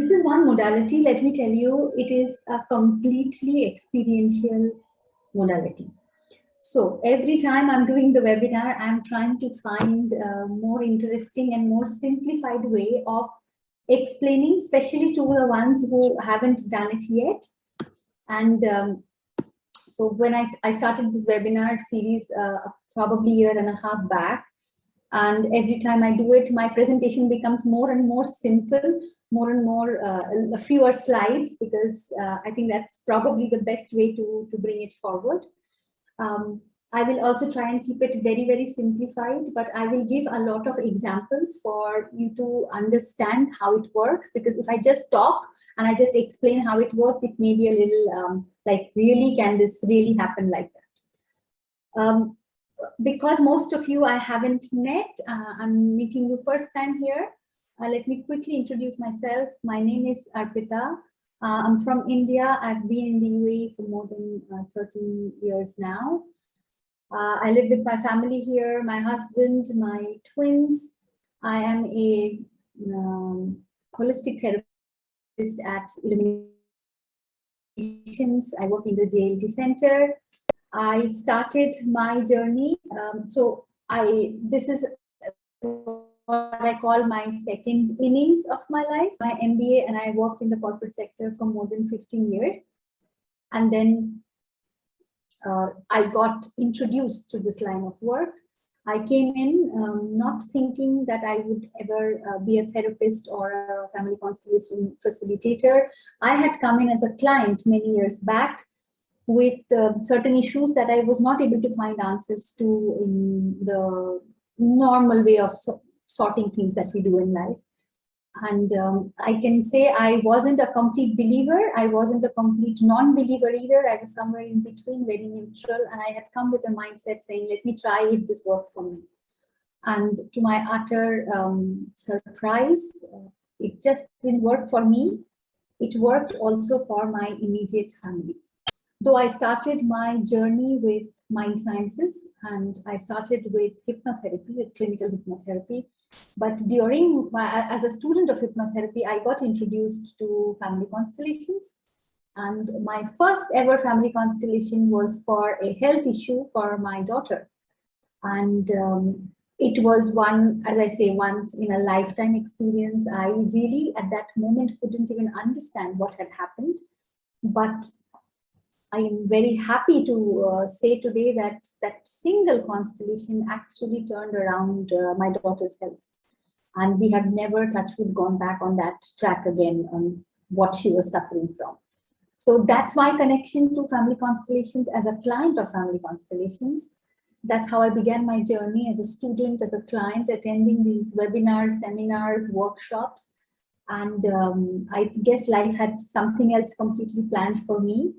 is one modality, let me tell you, it is a completely experiential modality. So every time I'm doing the webinar, I'm trying to find a more interesting and more simplified way of explaining, especially to the ones who haven't done it yet. And so when I started this webinar series probably a year and a half back, and every time I do it, my presentation becomes more and more simple, more and more fewer slides, because I think that's probably the best way to bring it forward. I will also try and keep it very, very simplified, but I will give a lot of examples for you to understand how it works, because if I just talk and I just explain how it works, it may be a little like, really, can this really happen like that? Because most of you I haven't met, I'm meeting you first time here. Let me quickly introduce myself. My name is Arpita. I'm from India. I've been in the UAE for more than 13 years now. I live with my family here, my husband, my twins. I am a holistic therapist at Illuminations. I work in the JLT Center. I started my journey. This is what I call my second innings of my life, my MBA, and I worked in the corporate sector for more than 15 years. And then I got introduced to this line of work. I came in not thinking that I would ever be a therapist or a family constellation facilitator. I had come in as a client many years back with certain issues that I was not able to find answers to in the normal way of sorting things that we do in life. And I can say I wasn't a complete believer. I wasn't a complete non-believer either. I was somewhere in between, very neutral. And I had come with a mindset saying, let me try if this works for me. And to my utter surprise, it just didn't work for me. It worked also for my immediate family. Though I started my journey with mind sciences, and I started with hypnotherapy, with clinical hypnotherapy. But as a student of hypnotherapy, I got introduced to family constellations. And my first ever family constellation was for a health issue for my daughter. And it was one, as I say, once in a lifetime experience. I really, at that moment, couldn't even understand what had happened. But I am very happy to say today that that single constellation actually turned around my daughter's health. And we have never, touch wood, gone back on that track again on what she was suffering from. So that's my connection to family constellations as a client of family constellations. That's how I began my journey as a student, as a client, attending these webinars, seminars, workshops. And I guess life had something else completely planned for me.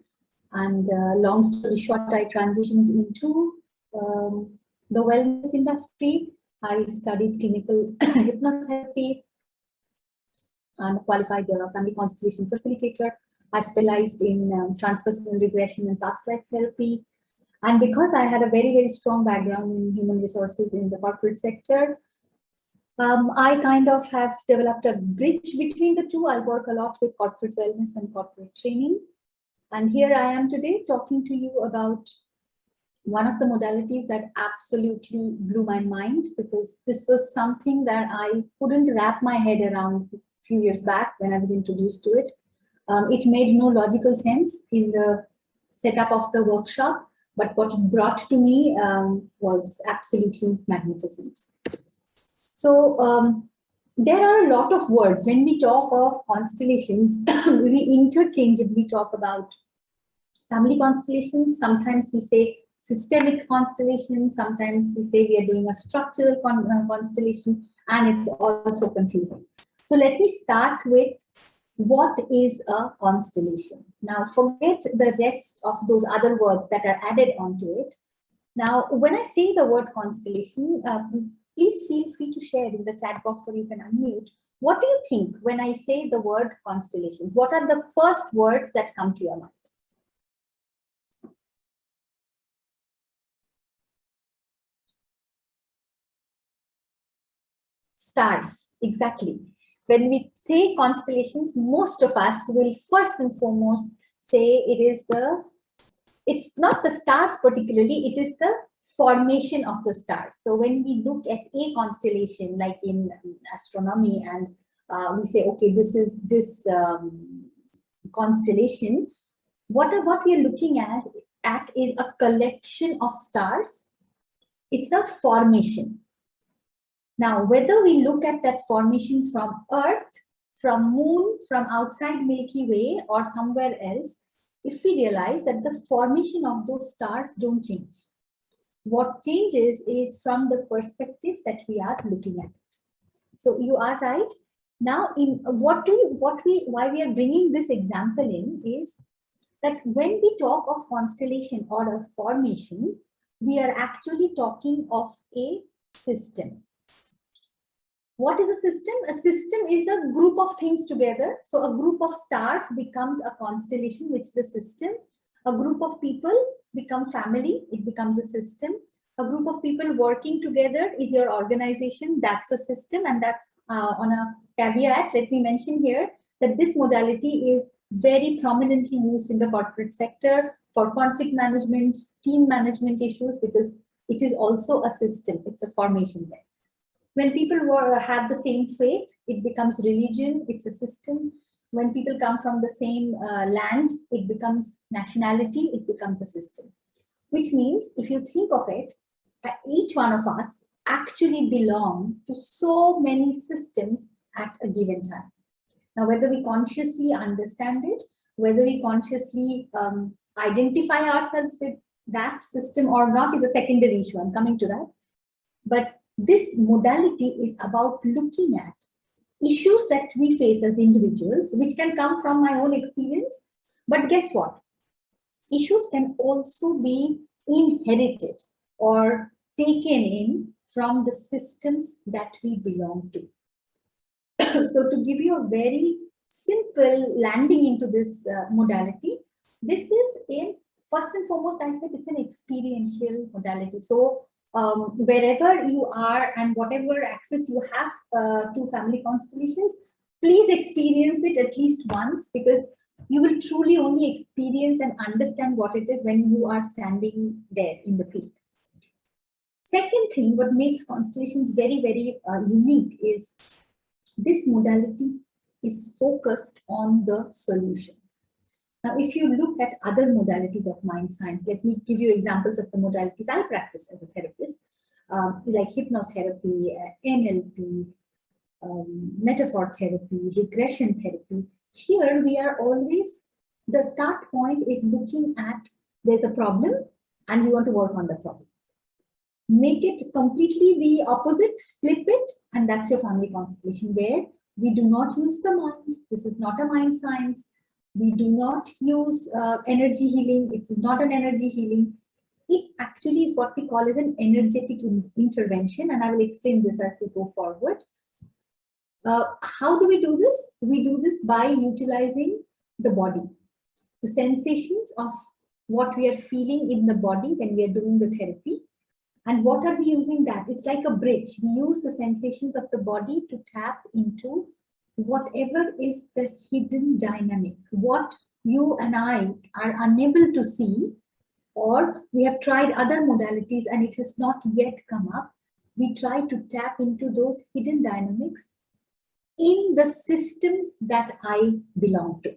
And long story short, I transitioned into the wellness industry. I studied clinical hypnotherapy and qualified family constellation facilitator. I specialized in transpersonal regression and past life therapy. And because I had a very, very strong background in human resources in the corporate sector, I kind of have developed a bridge between the two. I work a lot with corporate wellness and corporate training. And here I am today talking to you about one of the modalities that absolutely blew my mind, because this was something that I couldn't wrap my head around a few years back when I was introduced to it. It made no logical sense in the setup of the workshop, but what it brought to me was absolutely magnificent. So there are a lot of words. When we talk of constellations, we interchangeably talk about family constellations. Sometimes we say systemic constellation. Sometimes we say we are doing a structural constellation, and it's also confusing. So let me start with what is a constellation. Now forget the rest of those other words that are added onto it. Now, when I say the word constellation, please feel free to share in the chat box, or you can unmute. What do you think when I say the word constellations? What are the first words that come to your mind? Stars, exactly. when we say constellations, most of us will first and foremost say it's not the stars particularly, it is the formation of the stars. So when we look at a constellation, like in astronomy, and we say, okay, this is this constellation, what we are looking at is a collection of stars. It's a formation. Now, whether we look at that formation from Earth, from Moon, from outside Milky Way, or somewhere else, if we realize that the formation of those stars don't change. What changes is from the perspective that we are looking at it. So you are right. Now, why we are bringing this example in is that when we talk of constellation or a formation, we are actually talking of a system. What is a system? A system is a group of things together. So a group of stars becomes a constellation, which is a system. A group of people become family, it becomes a system. A group of people working together is your organization, that's a system. And that's on a caveat, let me mention here that this modality is very prominently used in the corporate sector for conflict management, team management issues, because it is also a system, it's a formation there. When people have the same faith, it becomes religion, it's a system. When people come from the same land, it becomes nationality, it becomes a system. Which means, if you think of it, each one of us actually belong to so many systems at a given time. Now, whether we consciously understand it, whether we consciously identify ourselves with that system or not is a secondary issue, I'm coming to that. But this modality is about looking at issues that we face as individuals, which can come from my own experience. But guess what? Issues can also be inherited or taken in from the systems that we belong to. So to give you a very simple landing into this modality, this is first and foremost, I said it's an experiential modality. So wherever you are and whatever access you have to family constellations, please experience it at least once, because you will truly only experience and understand what it is when you are standing there in the field. Second thing, what makes constellations very, very unique is this modality is focused on the solution. Now, if you look at other modalities of mind science, let me give you examples of the modalities I practiced as a therapist, like hypnotherapy, NLP, metaphor therapy, regression therapy. Here we are always, the start point is looking at there's a problem and we want to work on the problem. Make it completely the opposite, flip it, and that's your family constellation, where we do not use the mind. This is not a mind science. We do not use energy healing. It's not an energy healing. It actually is what we call as an energetic intervention, and I will explain this as we go forward. How do we do this? We do this by utilizing the body, the sensations of what we are feeling in the body when we are doing the therapy. And what are we using that? It's like a bridge. We use the sensations of the body to tap into whatever is the hidden dynamic, what you and I are unable to see, or we have tried other modalities and it has not yet come up. We try to tap into those hidden dynamics in the systems that I belong to.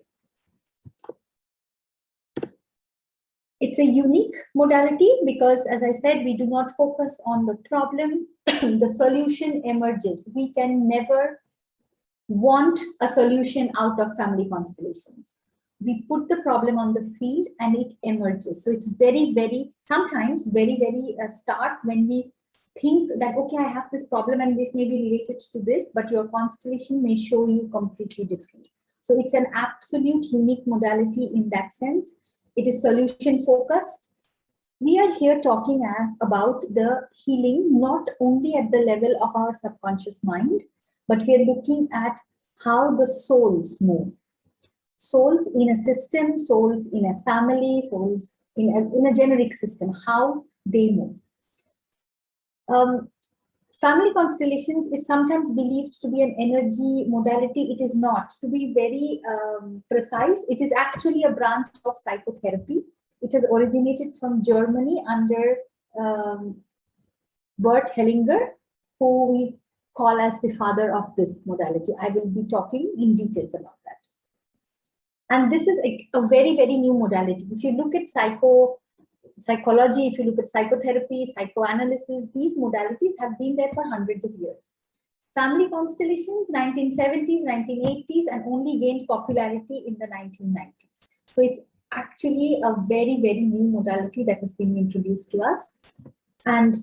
It's a unique modality because, as I said, we do not focus on the problem. The solution emerges. We can never want a solution out of family constellations. We put the problem on the field and it emerges. So it's very, very, sometimes very, very stark when we think that, okay, I have this problem and this may be related to this, but your constellation may show you completely different. So it's an absolute unique modality in that sense. It is solution focused. We are here talking about the healing, not only at the level of our subconscious mind, but we are looking at how the souls move. Souls in a system, souls in a family, souls in a generic system, how they move. Family constellations is sometimes believed to be an energy modality. It is not. To be very precise, it is actually a branch of psychotherapy. It has originated from Germany under Bert Hellinger, who we call as the father of this modality. I will be talking in details about that. And this is a very, very new modality. If you look at psychology, if you look at psychotherapy, psychoanalysis, these modalities have been there for hundreds of years. Family constellations, 1970s, 1980s, and only gained popularity in the 1990s. So it's actually a very, very new modality that has been introduced to us. And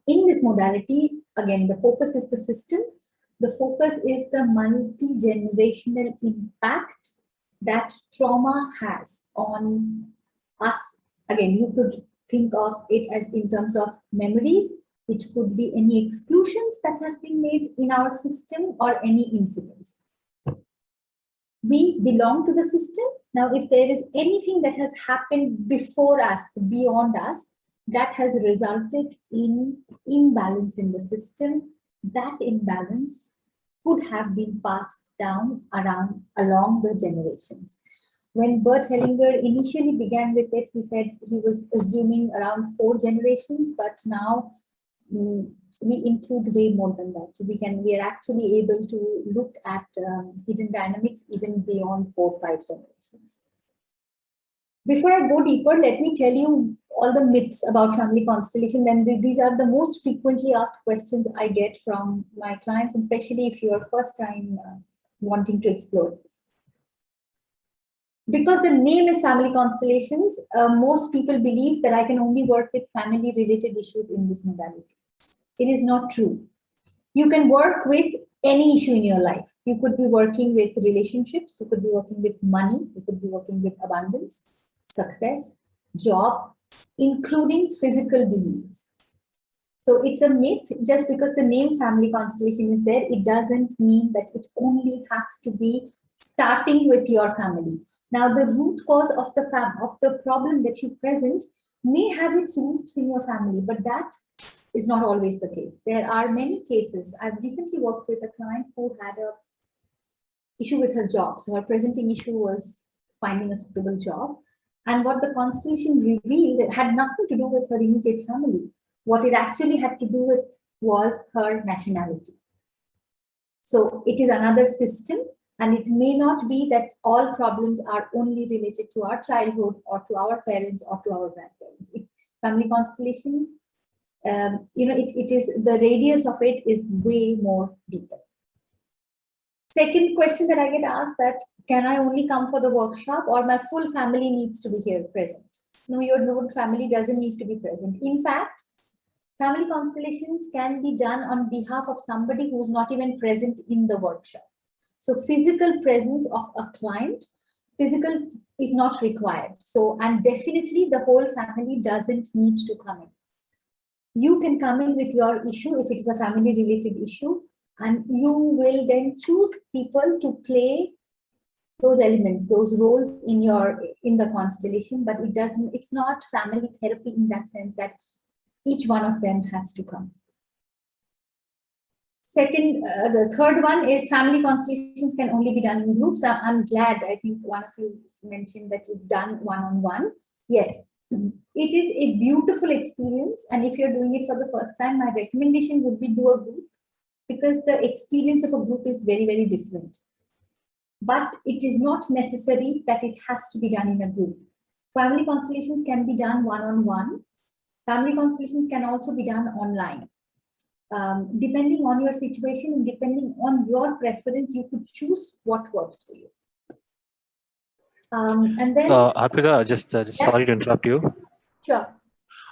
in this modality, again, the focus is the system. The focus is the multi-generational impact that trauma has on us. Again, you could think of it as in terms of memories. It could be any exclusions that have been made in our system or any incidents. We belong to the system. Now, if there is anything that has happened before us, beyond us, that has resulted in imbalance in the system, that imbalance could have been passed down along the generations. When Bert Hellinger initially began with it, he said he was assuming around 4 generations, but now we include way more than that. We are actually able to look at hidden dynamics even beyond 4 or 5 generations. Before I go deeper, let me tell you all the myths about family constellation. Then these are the most frequently asked questions I get from my clients, and especially if you are first time wanting to explore this. Because the name is family constellations, most people believe that I can only work with family related issues in this modality. It is not true. You can work with any issue in your life. You could be working with relationships, you could be working with money, you could be working with abundance, success, job, including physical diseases. So it's a myth. Just because the name family constellation is there, it doesn't mean that it only has to be starting with your family. Now, the root cause of the problem that you present may have its roots in your family, but that is not always the case. There are many cases. I've recently worked with a client who had an issue with her job. So her presenting issue was finding a suitable job. And what the constellation revealed, it had nothing to do with her immediate family. What it actually had to do with was her nationality. So it is another system, and it may not be that all problems are only related to our childhood or to our parents or to our grandparents. Family constellation, it is the radius of it is way more deeper. Second question that I get asked that, can I only come for the workshop or my full family needs to be here present? No, your whole family doesn't need to be present. In fact, family constellations can be done on behalf of somebody who's not even present in the workshop. So physical presence of a client, physical is not required. So, and definitely the whole family doesn't need to come in. You can come in with your issue if it is a family related issue, and you will then choose people to play those elements, those roles in the constellation, but it's not family therapy in that sense that each one of them has to come. Second, the third one is family constellations can only be done in groups. I'm glad, I think one of you mentioned that you've done one-on-one. Yes, it is a beautiful experience. And if you're doing it for the first time, my recommendation would be do a group, because the experience of a group is very, very different. But it is not necessary that it has to be done in a group. Family constellations can be done one-on-one. Family constellations can also be done online. Depending on your situation and depending on your preference, you could choose what works for you. And then Arpita, just sorry to interrupt you. Sure.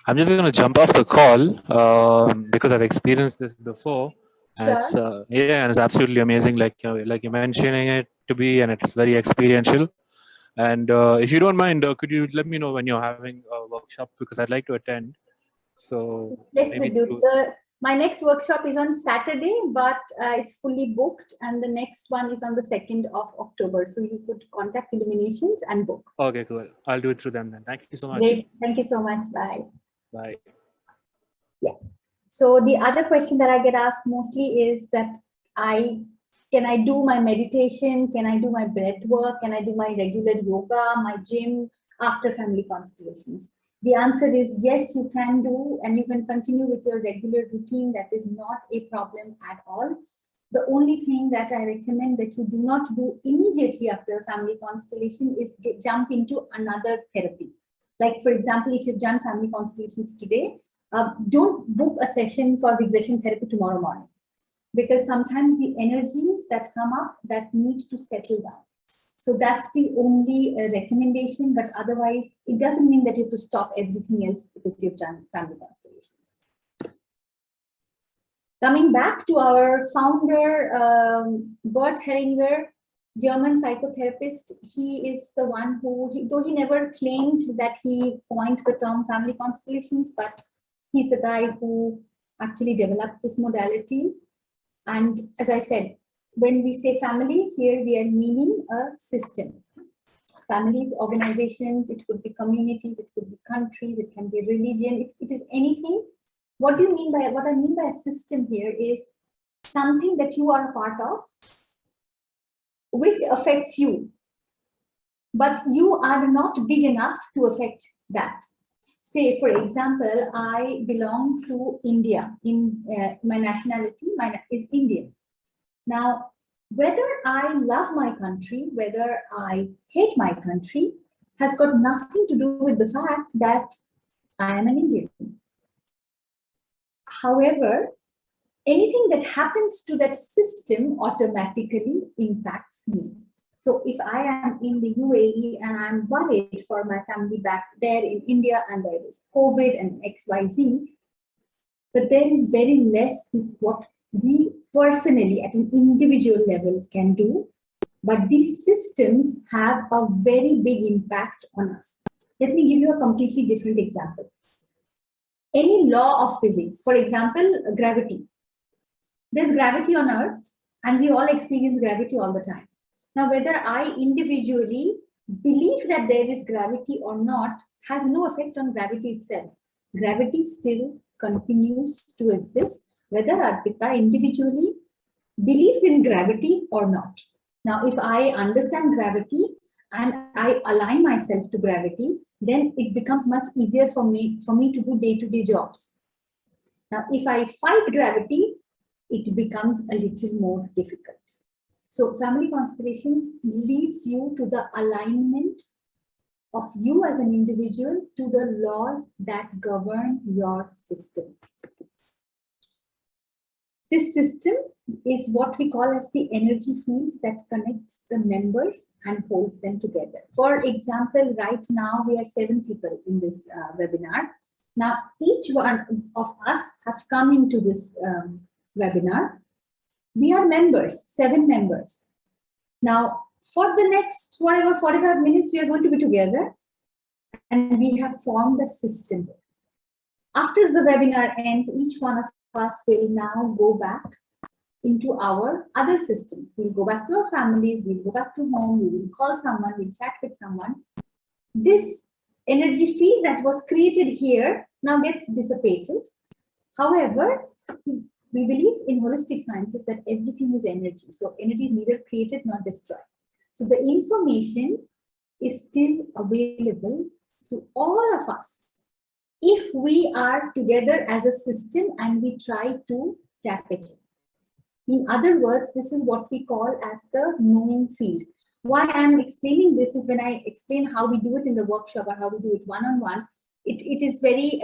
I'm just going to jump off the call because I've experienced this before. Sure. And it's absolutely amazing, like you're mentioning it to be, and it's very experiential. And if you don't mind, could you let me know when you're having a workshop, because I'd like to attend. So yes, we do. My next workshop is on Saturday, but it's fully booked, and the next one is on the 2nd of October. So you could contact Illuminations and book. Okay, cool. I'll do it through them then. Thank you so much. Great. Thank you so much. Bye. Bye. Yeah. So the other question that I get asked mostly is that can I do my meditation? Can I do my breath work? Can I do my regular yoga, my gym after family constellations? The answer is yes, you can do, and you can continue with your regular routine. That is not a problem at all. The only thing that I recommend that you do not do immediately after a family constellation is jump into another therapy. Like, for example, if you've done family constellations today, don't book a session for regression therapy tomorrow morning, because sometimes the energies that come up that need to settle down. So that's the only recommendation, but otherwise it doesn't mean that you have to stop everything else because you've done family constellations. Coming back to our founder, Bert Hellinger, German psychotherapist, he is the one who, though he never claimed that he coined the term family constellations, but he's the guy who actually developed this modality. And as I said, when we say family, here we are meaning a system. Families, organizations, it could be communities, it could be countries, it can be religion, it is anything. What I mean by a system here is something that you are a part of, which affects you, but you are not big enough to affect that. Say, for example, I belong to India. My nationality is Indian. Now, whether I love my country, whether I hate my country, has got nothing to do with the fact that I am an Indian. However, anything that happens to that system automatically impacts me. So if I am in the UAE and I'm worried for my family back there in India and there is COVID and XYZ, but there is very less with what we personally at an individual level can do. But these systems have a very big impact on us. Let me give you a completely different example. Any law of physics, for example, gravity. There's gravity on Earth and we all experience gravity all the time. Now, whether I individually believe that there is gravity or not has no effect on gravity itself. Gravity still continues to exist, whether Arpita individually believes in gravity or not. Now, if I understand gravity and I align myself to gravity, then it becomes much easier for me to do day-to-day jobs. Now, if I fight gravity, it becomes a little more difficult. So family constellations leads you to the alignment of you as an individual to the laws that govern your system. This system is what we call as the energy field that connects the members and holds them together. For example, right now we are 7 people in this webinar. Now, each one of us have come into this webinar. We are members, 7 members. Now, for the next, 45 minutes, we are going to be together and we have formed a system. After the webinar ends, each one of us will now go back into our other systems. We'll go back to our families, we'll go back to home, we will call someone, we'll chat with someone. This energy field that was created here now gets dissipated. However, we believe in holistic sciences that everything is energy. So energy is neither created nor destroyed. So the information is still available to all of us if we are together as a system and we try to tap it. In other words, this is what we call as the knowing field. Why I'm explaining this is when I explain how we do it in the workshop or how we do it one-on-one, it is very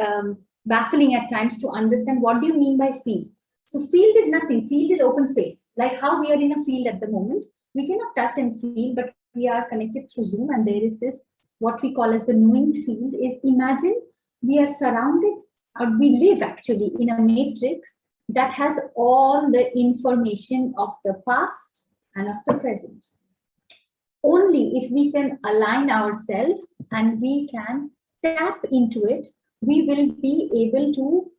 baffling at times to understand what do you mean by field. So field is nothing. Field is open space. Like how we are in a field at the moment. We cannot touch and feel, but we are connected through Zoom. And there is this, what we call as the knowing field is, imagine we are surrounded, or we live actually in a matrix that has all the information of the past and of the present. Only if we can align ourselves and we can tap into it, we will be able to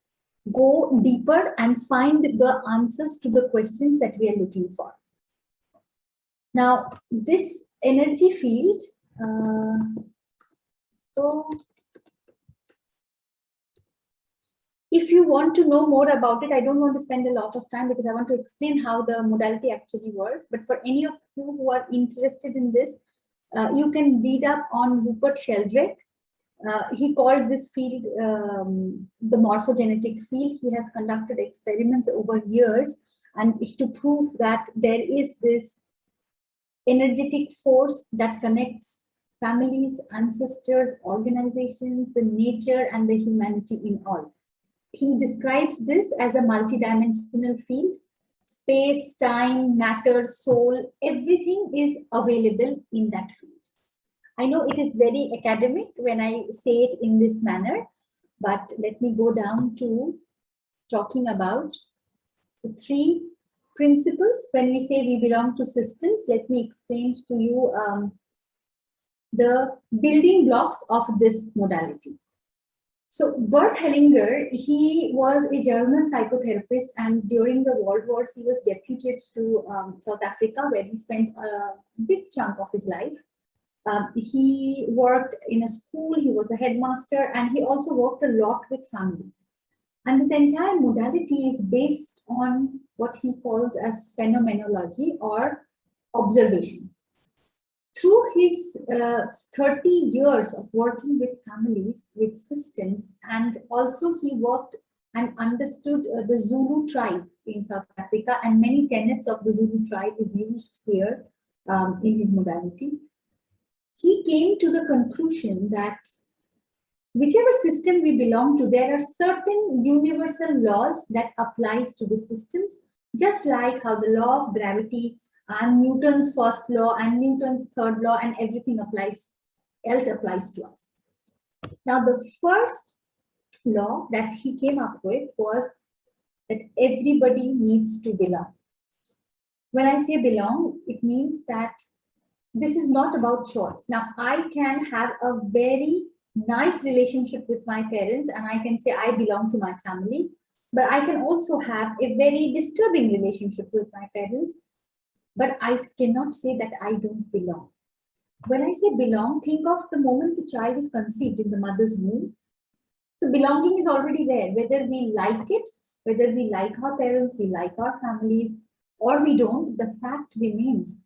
go deeper and find the answers to the questions that we are looking for. Now, this energy field, so If you want to know more about it, I don't want to spend a lot of time because I want to explain how the modality actually works. But for any of you who are interested in this, you can read up on Rupert Sheldrake. He called this field the morphogenetic field. He has conducted experiments over years and to prove that there is this energetic force that connects families, ancestors, organizations, the nature, and the humanity in all. He describes this as a multidimensional field. Space, time, matter, soul, everything is available in that field. I know it is very academic when I say it in this manner, but let me go down to talking about the three principles. When we say we belong to systems, let me explain to you the building blocks of this modality. So Bert Hellinger, he was a German psychotherapist, and during the World Wars, he was deputed to South Africa, where he spent a big chunk of his life. He worked in a school, he was a headmaster, and he also worked a lot with families. And this entire modality is based on what he calls as phenomenology or observation. Through his 30 years of working with families, with systems, and also he worked and understood the Zulu tribe in South Africa, and many tenets of the Zulu tribe is used here in his modality. He came to the conclusion that whichever system we belong to, there are certain universal laws that applies to the systems, just like how the law of gravity and Newton's first law and Newton's third law and everything else applies to us. Now, the first law that he came up with was that everybody needs to belong. When I say belong, it means that this is not about choice. Now, I can have a very nice relationship with my parents and I can say I belong to my family, but I can also have a very disturbing relationship with my parents, but I cannot say that I don't belong. When I say belong, think of the moment the child is conceived in the mother's womb. The belonging is already there, whether we like it, whether we like our parents, we like our families, or we don't, the fact remains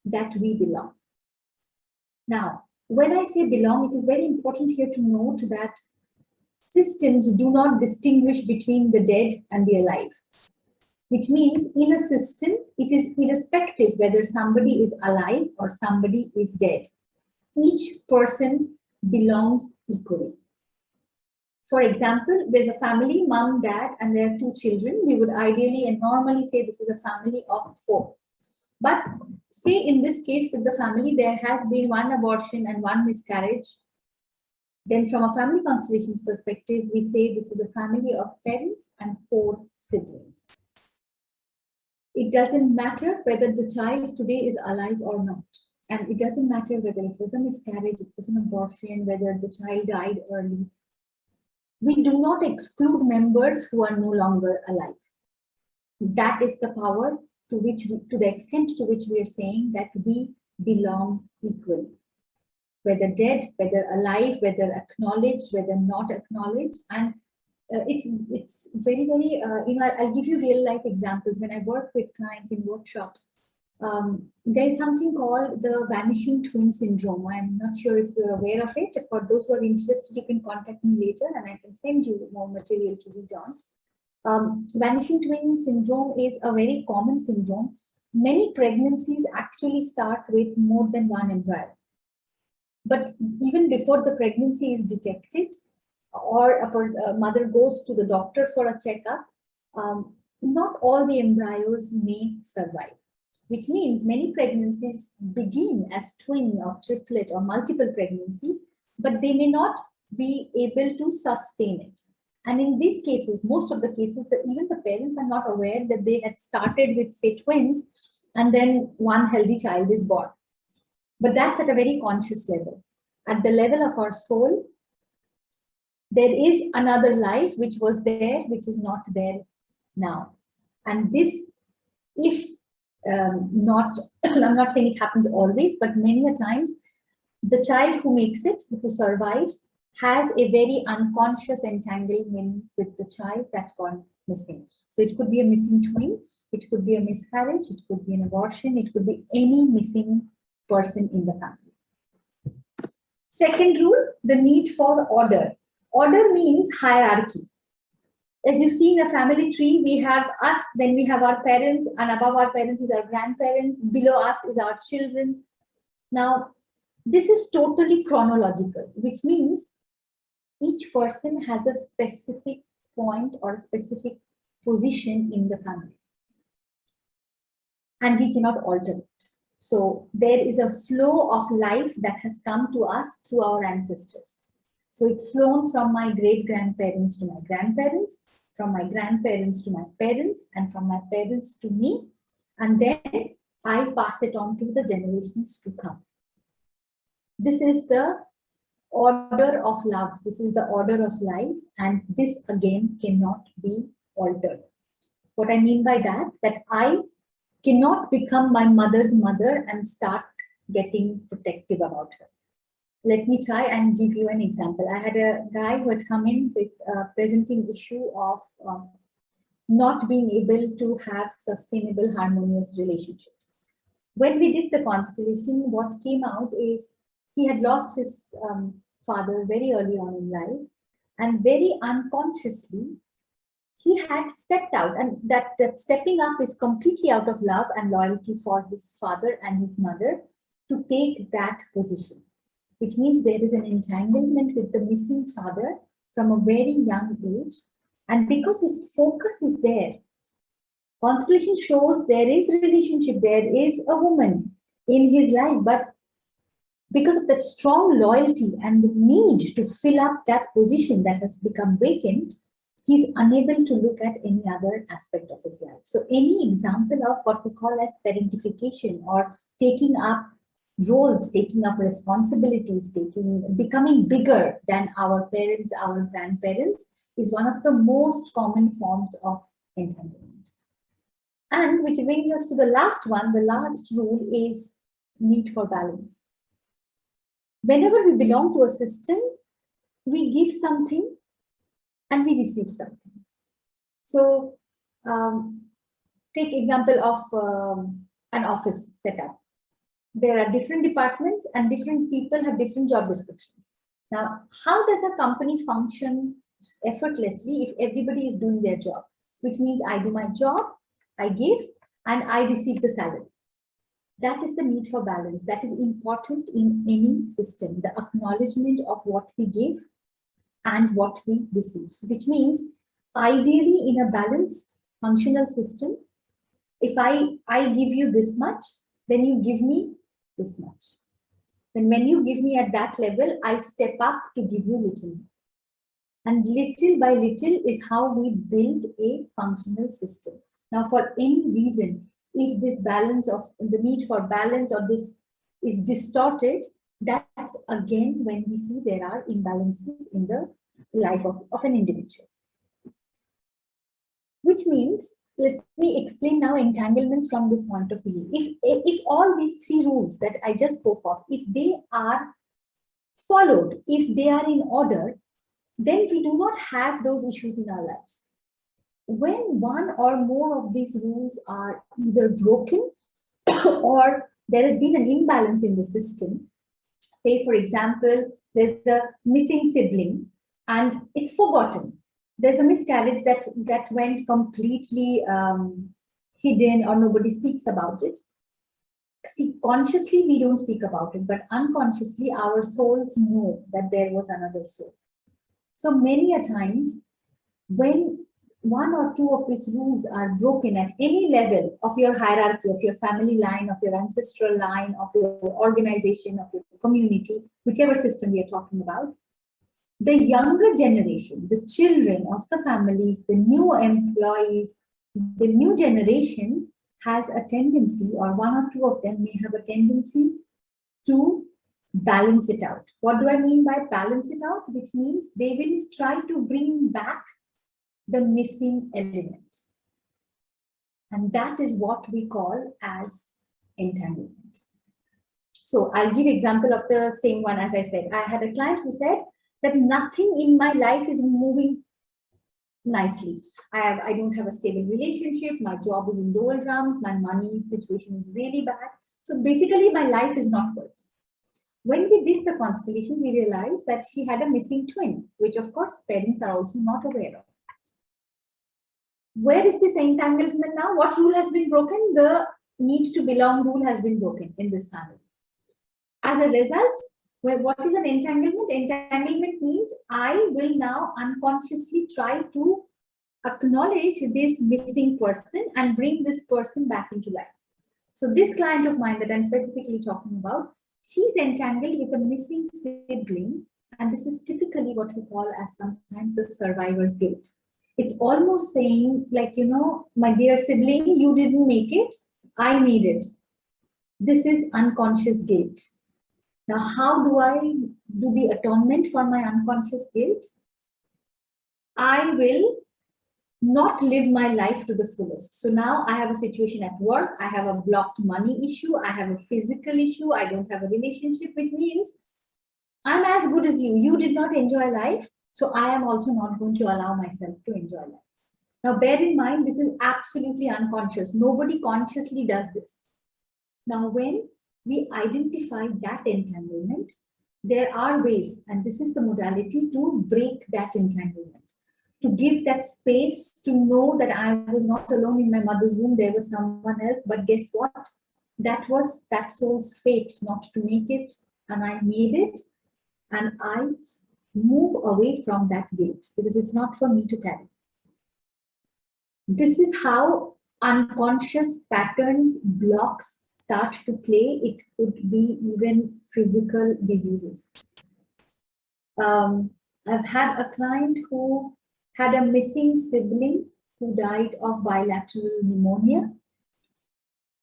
that we belong. Now, when I say belong, it is very important here to note that systems do not distinguish between the dead and the alive, which means in a system, it is irrespective whether somebody is alive or somebody is dead. Each person belongs equally. For example, there's a family, mom, dad, and there are two children. We would ideally and normally say this is a family of 4. But say in this case with the family, there has been 1 abortion and 1 miscarriage. Then from a family constellations perspective, we say this is a family of parents and 4 siblings. It doesn't matter whether the child today is alive or not. And it doesn't matter whether it was a miscarriage, it was an abortion, whether the child died early. We do not exclude members who are no longer alive. That is the power to the extent to which we are saying that we belong equally. Whether dead, whether alive, whether acknowledged, whether not acknowledged. And it's very, very, I'll give you real life examples. When I work with clients in workshops, there is something called the vanishing twin syndrome. I'm not sure if you're aware of it. For those who are interested, you can contact me later and I can send you more material to read on. Vanishing twin syndrome is a very common syndrome. Many pregnancies actually start with more than 1 embryo. But even before the pregnancy is detected or a mother goes to the doctor for a checkup, not all the embryos may survive, which means many pregnancies begin as twin or triplet or multiple pregnancies, but they may not be able to sustain it. And in these cases, most of the cases, even the parents are not aware that they had started with, say, twins, and then 1 healthy child is born. But that's at a very conscious level. At the level of our soul, there is another life which was there, which is not there now. And this, if not, I'm not saying it happens always, but many a times, the child who makes it, who survives, has a very unconscious entanglement with the child that gone missing. So it could be a missing twin, it could be a miscarriage, it could be an abortion, it could be any missing person in the family. Second rule, the need for order. Order means hierarchy. As you see in a family tree, we have us, then we have our parents, and above our parents is our grandparents, below us is our children. Now, this is totally chronological, which means each person has a specific point or a specific position in the family, and we cannot alter it. So there is a flow of life that has come to us through our ancestors. So it's flown from my great-grandparents to my grandparents, from my grandparents to my parents, and from my parents to me, and then I pass it on to the generations to come. This is the order of love. This is the order of life, and this again cannot be altered. What I mean by that, that I cannot become my mother's mother and start getting protective about her. Let me try and give you an example. I had a guy who had come in with a presenting issue of not being able to have sustainable, harmonious relationships. When we did the constellation, what came out is he had lost his father very early on in life, and very unconsciously, he had stepped out, and that stepping up is completely out of love and loyalty for his father and his mother to take that position, which means there is an entanglement with the missing father from a very young age. And because his focus is there, constellation shows there is a relationship, there is a woman in his life, but because of that strong loyalty and the need to fill up that position that has become vacant, he's unable to look at any other aspect of his life. So any example of what we call as parentification, or taking up roles, taking up responsibilities, becoming bigger than our parents, our grandparents, is one of the most common forms of entanglement. And which brings us to the last one. The last rule is need for balance. Whenever we belong to a system, we give something and we receive something. So take example of an office setup. There are different departments and different people have different job descriptions. Now, how does a company function effortlessly if everybody is doing their job? Which means I do my job, I give, and I receive the salary. That is the need for balance. That is important in any system, the acknowledgement of what we give and what we receive. So which means ideally in a balanced functional system, if I give you this much, then you give me this much. Then when you give me at that level, I step up to give you little. And little by little is how we build a functional system. Now, for any reason, if this balance of the need for balance or this is distorted, that's again when we see there are imbalances in the life of an individual. Which means, let me explain now entanglement from this point of view. If all these three rules that I just spoke of, if they are followed, if they are in order, then we do not have those issues in our lives. When one or more of these rules are either broken or there has been an imbalance in the system, say for example, there's the missing sibling and it's forgotten. There's a miscarriage that went completely hidden or nobody speaks about it. See, consciously we don't speak about it, but unconsciously our souls know that there was another soul. So many a times when one or two of these rules are broken at any level of your hierarchy, of your family line, of your ancestral line, of your organization, of your community, whichever system we are talking about, the younger generation, the children of the families, the new employees, the new generation has a tendency, or one or two of them may have a tendency to balance it out. What do I mean by balance it out? Which means they will try to bring back the missing element. And that is what we call as entanglement. So I'll give example of the same one. As I said, I had a client who said, that nothing in my life is moving nicely. I don't have a stable relationship. My job is in doldrums. My money situation is really bad. So basically, my life is not working. When we did the constellation, we realized that she had a missing twin, which of course parents are also not aware of. Where is this entanglement now? What rule has been broken? The need to belong rule has been broken in this family. As a result, what is an entanglement? Entanglement means I will now unconsciously try to acknowledge this missing person and bring this person back into life. So this client of mine that I'm specifically talking about, she's entangled with a missing sibling, and this is typically what we call as sometimes the survivor's guilt. It's almost saying like, you know, my dear sibling, you didn't make it, I made it. This is unconscious guilt. Now, how do I do the atonement for my unconscious guilt? I will not live my life to the fullest. So now I have a situation at work, I have a blocked money issue, I have a physical issue, I don't have a relationship, which means I'm as good as you. You did not enjoy life, so I am also not going to allow myself to enjoy life. Now, bear in mind, this is absolutely unconscious. Nobody consciously does this. Now, when we identify that entanglement, there are ways, and this is the modality to break that entanglement, to give that space to know that I was not alone in my mother's womb, there was someone else, but guess what? That was that soul's fate not to make it, and I made it, and I move away from that guilt because it's not for me to carry. This is how unconscious patterns, blocks start to play. It could be even physical diseases. I've had a client who had a missing sibling who died of bilateral pneumonia.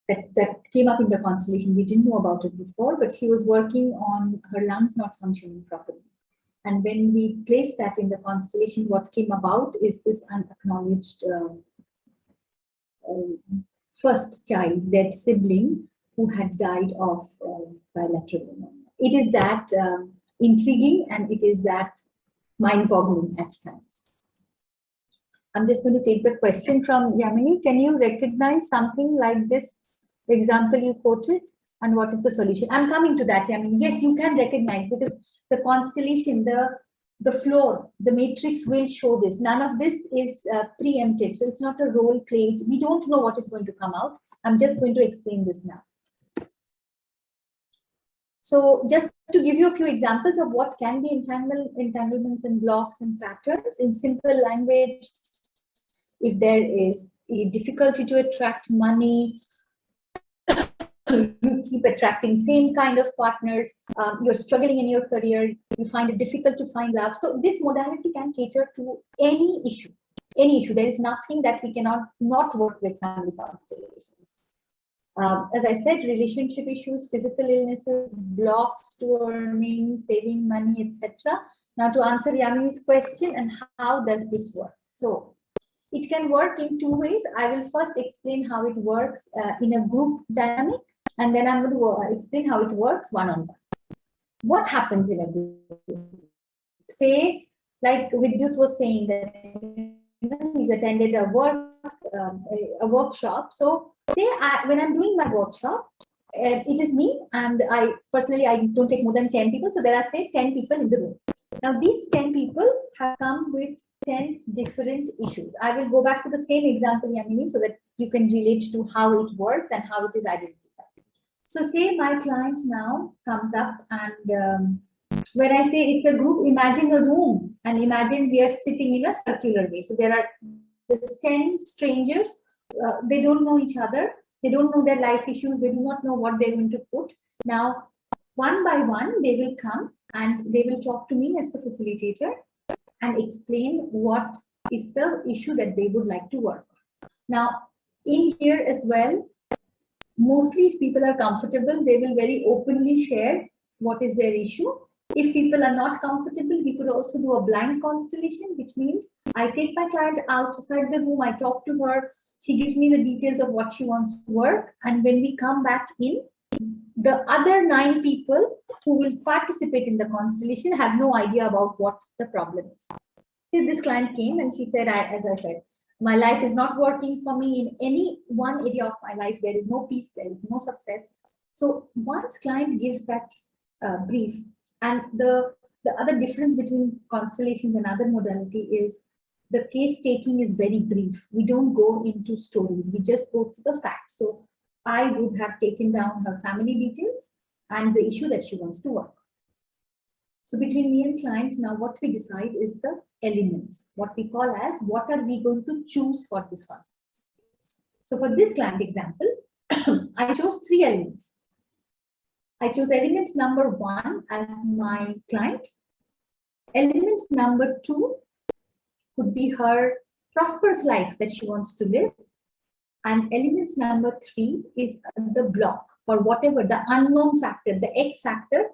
That came up in the constellation. We didn't know about it before, but she was working on her lungs not functioning properly. And when we placed that in the constellation, what came about is this unacknowledged first child, dead sibling, who had died of bilateral pneumonia. It is that intriguing, and it is that mind-boggling at times. I'm just going to take the question from Yamini. Can you recognize something like this example you quoted? And what is the solution? I'm coming to that, Yamini. Yes, you can recognize, because the constellation, the floor, the matrix will show this. None of this is preempted. So it's not a role play. We don't know what is going to come out. I'm just going to explain this now. So just to give you a few examples of what can be entanglements and blocks and patterns in simple language. If there is a difficulty to attract money, you keep attracting same kind of partners, you're struggling in your career, you find it difficult to find love. So this modality can cater to any issue. Any issue. There is nothing that we cannot not work with family constellations. As I said, relationship issues, physical illnesses, blocks to earning, saving money, etc. Now to answer Yamini's question, and how does this work? So it can work in two ways. I will first explain how it works in a group dynamic, and then I'm going to explain how it works one-on-one. What happens in a group? Say, like Vidyut was saying, that he's attended a workshop. So say when I'm doing my workshop, it is me, and I personally, I don't take more than 10 people. So there are, say, 10 people in the room. Now these 10 people have come with 10 different issues. I will go back to the same example, Yamini, so that you can relate to how it works and how it is identified. So say my client now comes up, and when I say it's a group, imagine a room, and imagine we are sitting in a circular way. So there are 10 strangers. They don't know each other. They don't know their life issues. They do not know what they're going to put. Now, one by one, they will come and they will talk to me as the facilitator and explain what is the issue that they would like to work on. Now, in here as well, mostly if people are comfortable, they will very openly share what is their issue. If people are not comfortable, we could also do a blind constellation, which means I take my client outside the room, I talk to her, she gives me the details of what she wants to work, and when we come back in, the other 9 people who will participate in the constellation have no idea about what the problem is. So this client came and she said, as I said, my life is not working for me in any one area of my life. There is no peace, there is no success. So once client gives that brief, and the other difference between constellations and other modality is the case taking is very brief. We don't go into stories, we just go to the facts. So I would have taken down her family details and the issue that she wants to work. So between me and client, now what we decide is the elements, what we call as what are we going to choose for this concept. So for this client example, I chose 3 elements. I chose element number 1 as my client. Element number 2 could be her prosperous life that she wants to live. And element number 3 is the block, or whatever, the unknown factor, the X factor,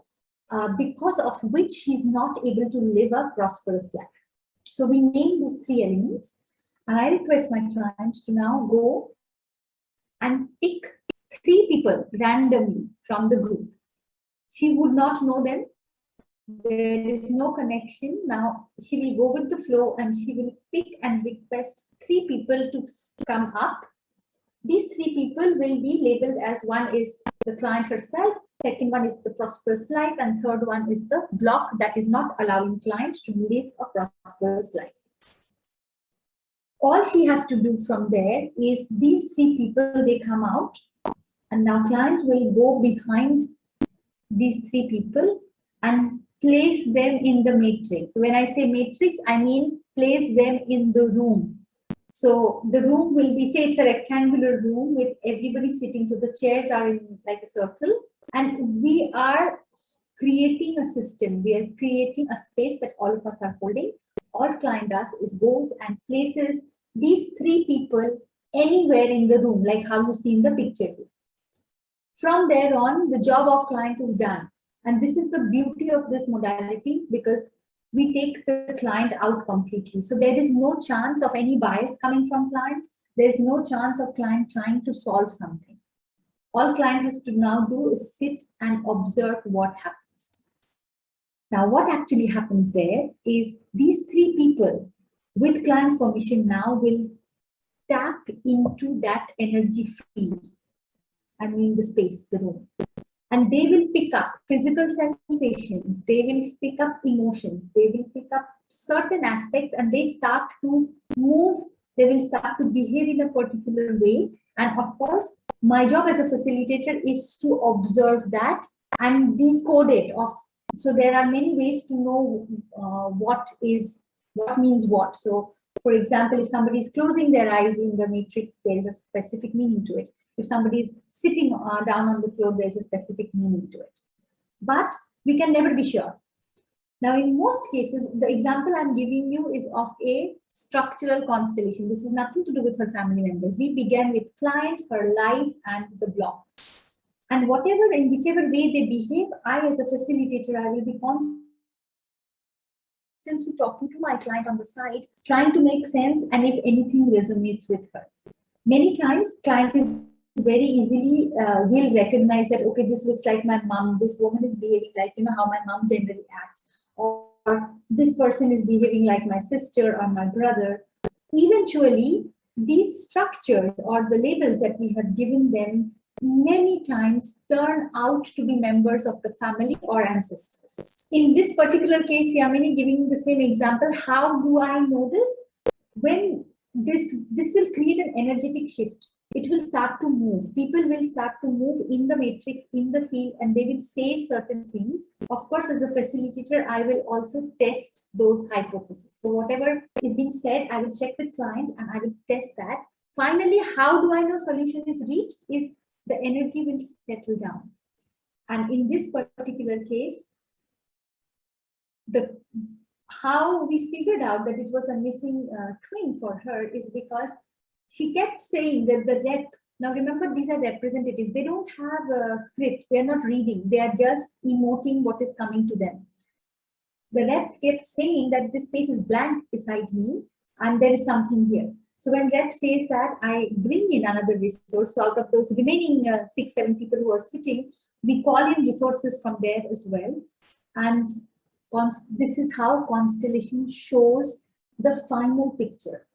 because of which she's not able to live a prosperous life. So we name these 3 elements, and I request my client to now go and pick 3 people randomly from the group. She would not know them. There is no connection. Now she will go with the flow and she will pick and request 3 people to come up. These 3 people will be labeled as, one is the client herself, second one is the prosperous life, and third one is the block that is not allowing client to live a prosperous life. All she has to do from there is these 3 people, they come out, and now client will go behind these 3 people and place them in the matrix. When I say matrix, I mean place them in the room. So the room will be, say it's a rectangular room with everybody sitting. So the chairs are in like a circle, and we are creating a system. We are creating a space that all of us are holding. All client does is goes and places these 3 people anywhere in the room, like how you see in the picture. From there on, the job of client is done. And this is the beauty of this modality, because we take the client out completely. So there is no chance of any bias coming from client. There is no chance of client trying to solve something. All client has to now do is sit and observe what happens. Now, what actually happens there is these 3 people, with client's permission, now will tap into that energy field. I mean the space, the room. And they will pick up physical sensations, they will pick up emotions, they will pick up certain aspects, and they start to move, they will start to behave in a particular way. And of course, my job as a facilitator is to observe that and decode it. So there are many ways to know what means what. So for example, if somebody is closing their eyes in the matrix, there is a specific meaning to it. If somebody is sitting down on the floor, there's a specific meaning to it. But we can never be sure. Now, in most cases, the example I'm giving you is of a structural constellation. This is nothing to do with her family members. We began with client, her life, and the block. And whatever, in whichever way they behave, I as a facilitator, I will be constantly talking to my client on the side, trying to make sense, and if anything resonates with her. Many times, client is very easily will recognize that, okay, this looks like my mom, this woman is behaving like, how my mom generally acts, or this person is behaving like my sister or my brother. Eventually, these structures or the labels that we have given them many times turn out to be members of the family or ancestors. In this particular case, Yamini giving the same example, how do I know this? When this will create an energetic shift. It will start to move. People will start to move in the matrix, in the field, and they will say certain things. Of course, as a facilitator, I will also test those hypotheses. So whatever is being said, I will check with client and I will test that. Finally, how do I know solution is reached? Is the energy will settle down. And in this particular case, how we figured out that it was a missing twin for her is because she kept saying that the rep, now remember these are representatives, they don't have scripts, they are not reading, they are just emoting what is coming to them. The rep kept saying that this space is blank beside me and there is something here. So when rep says that, I bring in another resource. So out of those remaining 6-7 people who are sitting, We call in resources from there as well. And this is how constellation shows the final picture,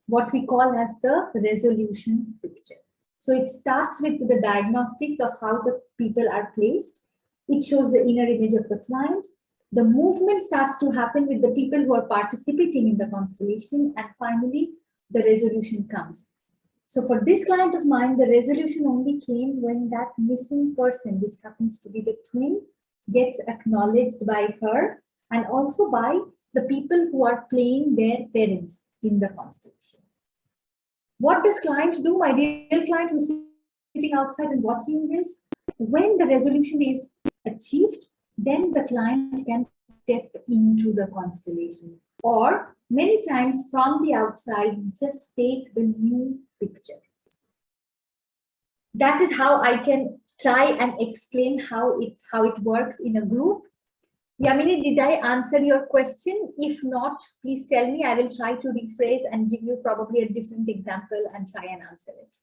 what we call as the resolution picture. So it starts with the diagnostics of how the people are placed. It shows the inner image of the client. The movement starts to happen with the people who are participating in the constellation, and finally the resolution comes. So for this client of mine, the resolution only came when that missing person, which happens to be the twin, gets acknowledged by her and also by the people who are playing their parents in the constellation. What does client do? My dear client who's sitting outside and watching this, when the resolution is achieved, then the client can step into the constellation, or many times from the outside, just take the new picture. That is how I can try and explain how it works in a group. Yamini, did I answer your question? If not, please tell me. I will try to rephrase and give you probably a different example and try and answer it.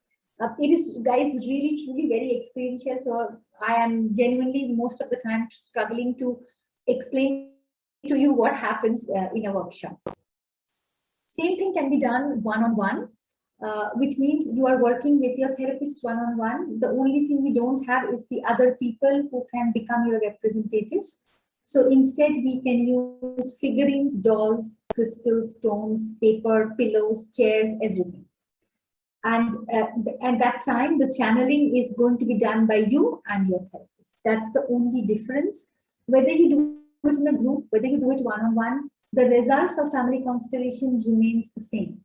It is, guys, really, truly very experiential. So I am genuinely most of the time struggling to explain to you what happens in a workshop. Same thing can be done one-on-one, which means you are working with your therapist one-on-one. The only thing we don't have is the other people who can become your representatives. So instead, we can use figurines, dolls, crystals, stones, paper, pillows, chairs, everything. And at that time, the channeling is going to be done by you and your therapist. That's the only difference. Whether you do it in a group, whether you do it one-on-one, the results of family constellation remains the same.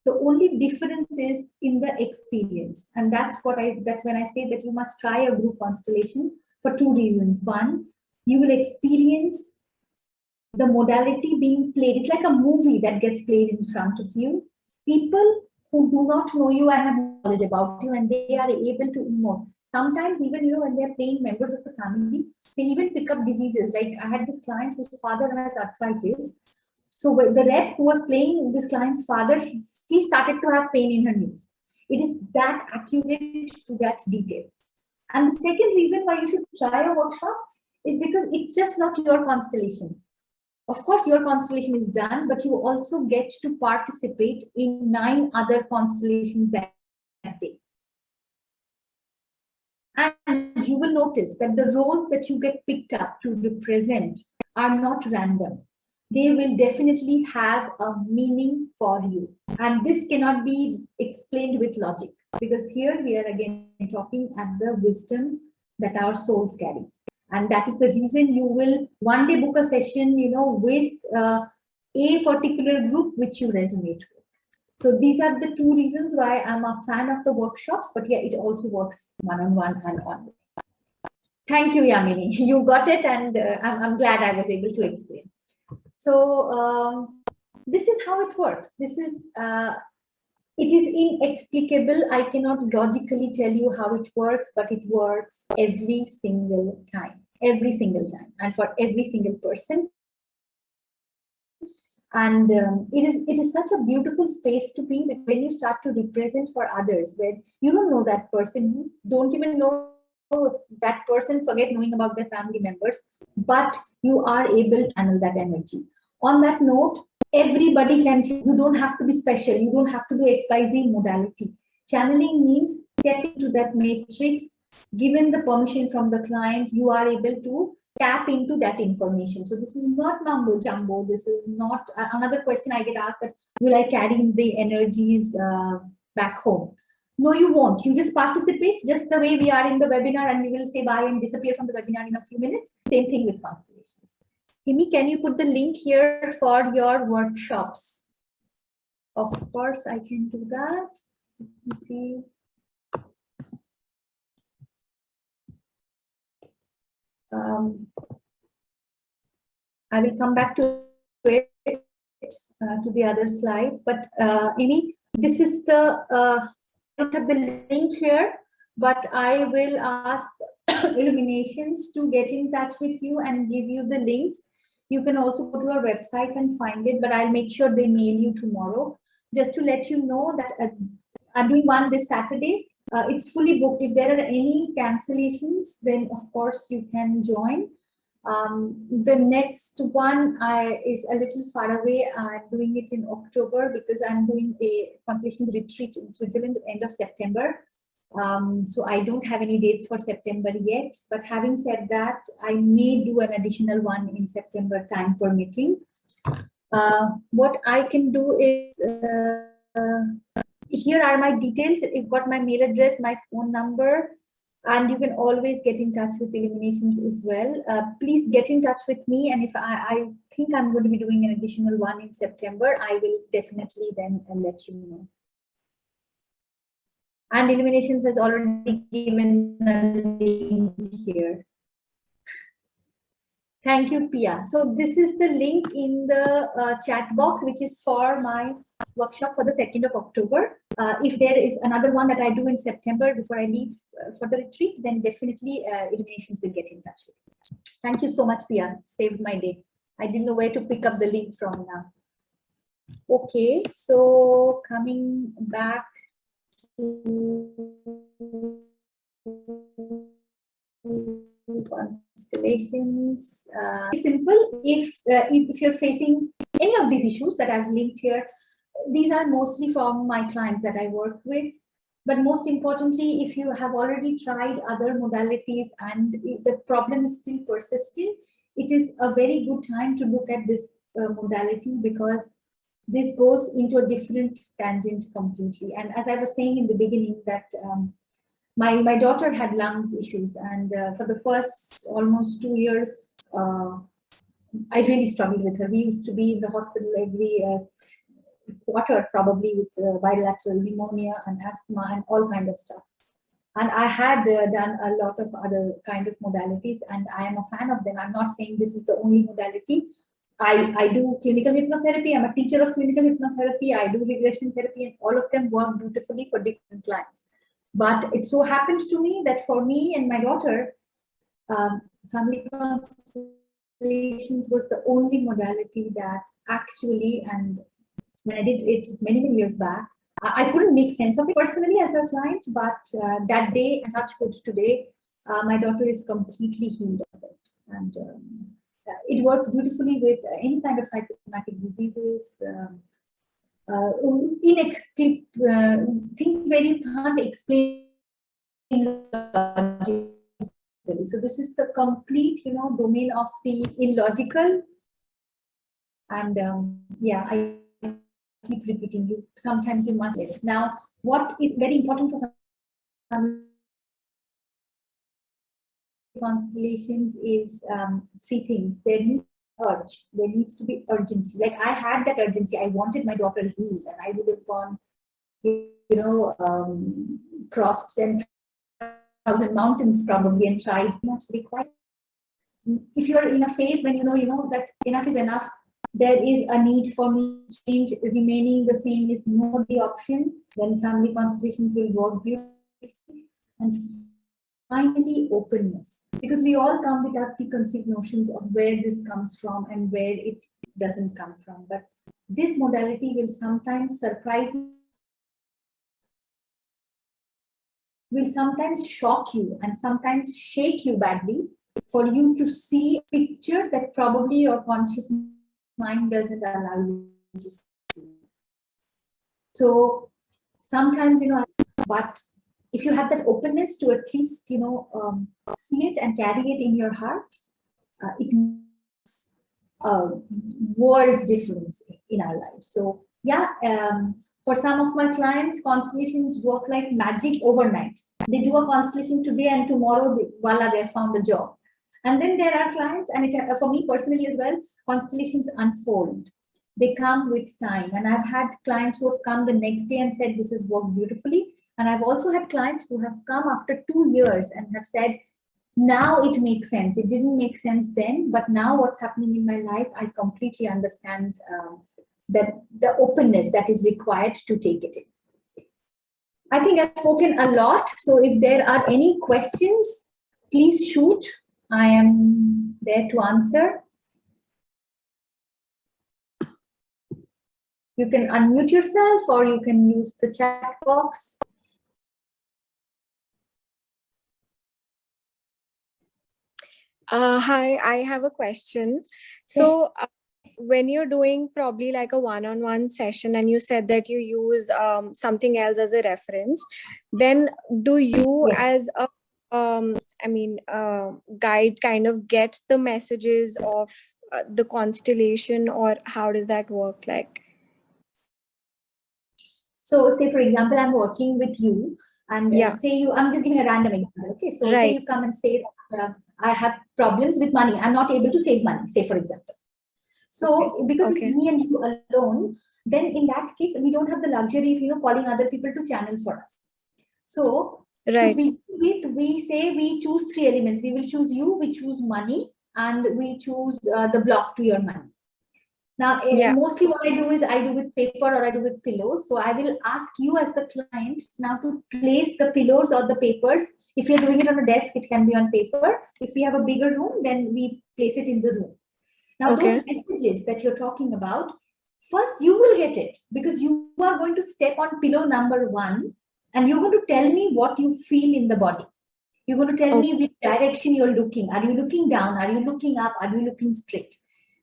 The only difference is in the experience. And that's when I say that you must try a group constellation for two reasons. One, you will experience the modality being played. It's like a movie that gets played in front of you. People who do not know you and have knowledge about you, and they are able to emote. Sometimes even, when they're playing members of the family, they even pick up diseases. Like I had this client whose father has arthritis. So the rep who was playing this client's father, she started to have pain in her knees. It is that accurate to that detail. And the second reason why you should try a workshop is because it's just not your constellation. Of course, your constellation is done, but you also get to participate in 9 other constellations that day. And you will notice that the roles that you get picked up to represent are not random. They will definitely have a meaning for you. And this cannot be explained with logic, because here we are again talking at the wisdom that our souls carry. And that is the reason you will one day book a session, with a particular group which you resonate with. So these are the 2 reasons why I'm a fan of the workshops, but yeah, it also works one-on-one and online. Thank you, Yamini. You got it, and I'm glad I was able to explain. So this is how it works. This is, it is inexplicable. I cannot logically tell you how it works, but it works every single time, and for every single person. And it is such a beautiful space to be when you start to represent for others, where you don't know that person, you don't even know that person, forget knowing about their family members, but you are able to channel that energy. On that note, everybody can, you don't have to be special, you don't have to do XYZ modality. Channeling means step into that matrix, given the permission from the client, you are able to tap into that information. So this is not mumbo jumbo. This is not another question I get asked, that will I carry the energies back home? No, you won't. You just participate, just the way we are in the webinar, and we will say bye and disappear from the webinar in a few minutes. Same thing with constellations. Himi, can you put the link here for your workshops? Of course, I can do that. Let me see. I will come back to it, to the other slides. But Amy, this is the, I don't have the link here, but I will ask Illuminations to get in touch with you and give you the links. You can also go to our website and find it, but I'll make sure they mail you tomorrow. Just to let you know that I'm doing one this Saturday. It's fully booked. If there are any cancellations, then of course you can join. The next one is a little far away. I'm doing it in October because I'm doing a constellations retreat in Switzerland end of September. So I don't have any dates for September yet. But having said that, I may do an additional one in September, time permitting. What I can do is, here are my details. You've got my mail address, my phone number, and you can always get in touch with Illuminations as well. Please get in touch with me, and if I think I'm going to be doing an additional one in September, I will definitely then let you know. And Illuminations has already given a link here. Thank you, Pia. So this is the link in the chat box, which is for my workshop for the 2nd of October. If there is another one that I do in September before I leave for the retreat, then definitely Illuminations will get in touch with you. Thank you so much, Pia. Saved my day. I didn't know where to pick up the link from now. Okay, so coming back to constellations. Simple. If you're facing any of these issues that I've linked here, these are mostly from my clients that I work with. But most importantly, if you have already tried other modalities and the problem is still persisting, it is a very good time to look at this modality, because this goes into a different tangent completely. And as I was saying in the beginning, that my daughter had lungs issues, and for the first almost 2 years, I really struggled with her. We used to be in the hospital every quarter, probably, with bilateral pneumonia and asthma and all kind of stuff. And I had done a lot of other kind of modalities, and I am a fan of them. I'm not saying this is the only modality. I do clinical hypnotherapy. I'm a teacher of clinical hypnotherapy. I do regression therapy, and all of them work beautifully for different clients. But it so happened to me that for me and my daughter, family constellations was the only modality that actually, and when I did it many years back, I couldn't make sense of it personally as a client, but that day, and touch wood today, my daughter is completely healed of it. And it works beautifully with any kind of psychosomatic diseases, things where you can't explain logically. So this is the complete, domain of the illogical. And yeah, I keep repeating you. Sometimes you must let it. Now, what is very important for family constellations is 3 things. There needs urge. There needs to be urgency. Like I had that urgency. I wanted my daughter healed, and I would have gone, crossed 10,000 mountains probably and tried not to be quiet. If you're in a phase when you know that enough is enough, there is a need for me to change. Remaining the same is not the option. Then family constellations will work beautifully. And finally, openness, because we all come with our preconceived notions of where this comes from and where it doesn't come from. But this modality will sometimes surprise you, will sometimes shock you, and sometimes shake you badly, for you to see a picture that probably your conscious mind doesn't allow you to see. So sometimes, but if you have that openness to at least, see it and carry it in your heart, it makes a world's difference in our lives. So yeah, for some of my clients, constellations work like magic overnight. They do a constellation today, and tomorrow, voila, they have found a job. And then there are clients, and for me personally as well, constellations unfold. They come with time. And I've had clients who have come the next day and said, this has worked beautifully. And I've also had clients who have come after 2 years and have said, now it makes sense. It didn't make sense then, but now what's happening in my life, I completely understand that the openness that is required to take it in. I think I've spoken a lot. So if there are any questions, please shoot. I am there to answer. You can unmute yourself, or you can use the chat box. Hi, I have a question. So, when you're doing probably like a one-on-one session and you said that you use something else as a reference, then do you Yes. as a guide kind of get the messages of the constellation, or how does that work like? So say, for example, I'm working with you and Yeah. I'm just giving a random example. Okay. So say Right. you come and say, I have problems with money. I'm not able to save money, say, for example. So because it's Okay. me and you alone, then in that case, we don't have the luxury of, calling other people to channel for us. So to Right. begin with, we say we choose 3 elements. We will choose you, we choose money, and we choose the block to your money. Now, Yeah. mostly what I do is I do with paper or I do with pillows. So I will ask you as the client now to place the pillows or the papers. If you're doing it on a desk, it can be on paper. If we have a bigger room, then we place it in the room. Now, Okay. those messages that you're talking about, first you will get it because you are going to step on pillow number 1 and you're going to tell me what you feel in the body. You're going to tell me which direction you're looking. Are you looking down? Are you looking up? Are you looking straight?